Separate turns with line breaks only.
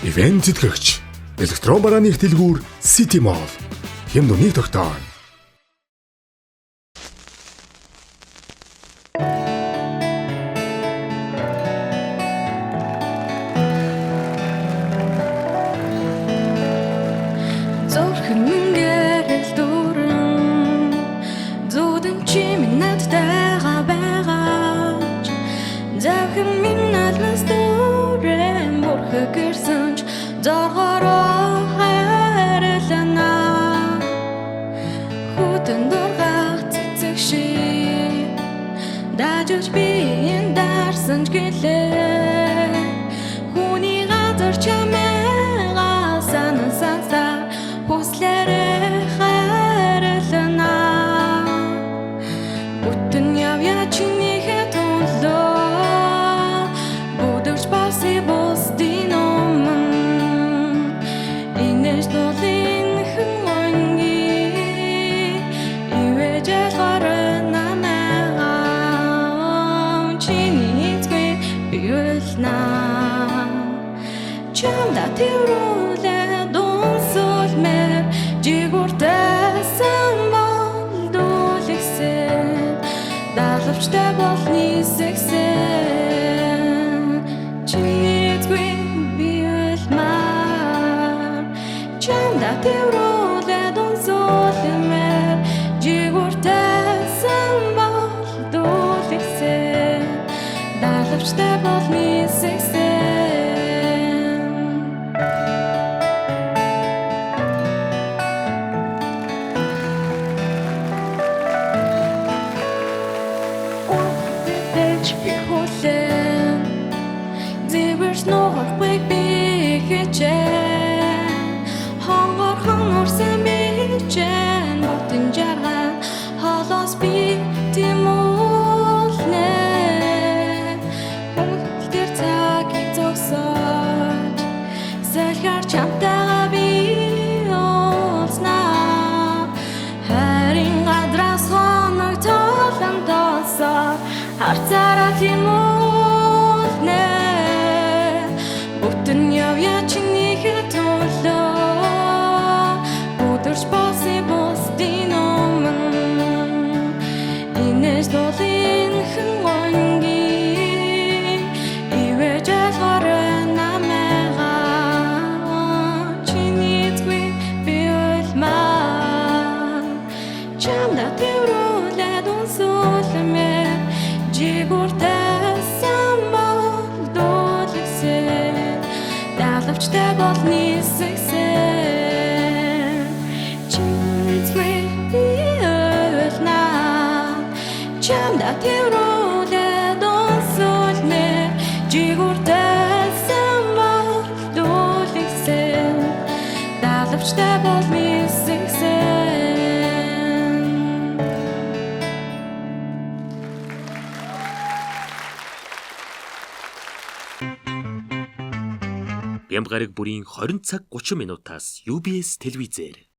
Ивент тэтгэгч электрон барааны их дэлгүүр City Mall. Хэн нүний тогтоон.
Зорхон мөнгөөрөл дүүрэн зүүдэн чимээ надтайгаа байгаач завхан минь алнас дүүрэн мөрхөг гэрсэнч зоргороо хайрлана хүтэн дургах цэцэг шиг дажиж би энэ дарсанч гэлээ хүний газар чамайгаа санасаа Послерэ хайрлана Бүтэн явъя чиний хэтүүлөө Будэрч баси бусдын өмнө Инэж дуулын хөнги Ивэж алгарна мэгам Чиний эцгүй биулна Чамда тэрүүлээ Мэр жигуртасан болдуулгсэн даалгавчтай болны сэгсэн чинийдгүй би улмаар чамда тэрүүлээ донсуулмэр жигуртасан болдуулгсэн даалгавчтай болны сэгсэн There's no big Hongor samichen Botin jargan Halos bi timulne Hongter taki toksat Selhar chamtaga bi olsna Harin adras honor tolan tosar Hartsara timulne Бүтэн явъя чиний хэтүүлөө Будэрч баси бусдын өмнө Инэж дуулын хөнги Ивэж алгарна мэгам Чиний эцгүй би улмаар Чамда тэрүүлээ донсуулмэр жигуртасан болдуулгсэн даалгавчтай болны сэгсэн чинийдгүй би улна чамда тэрүүлээ донсуулмэр жигуртасан болдуулгсэн даалгавчтай болны сэгсэн
Бямгараг бүрийн 20 цаг 30 минутаас UBS телевизээр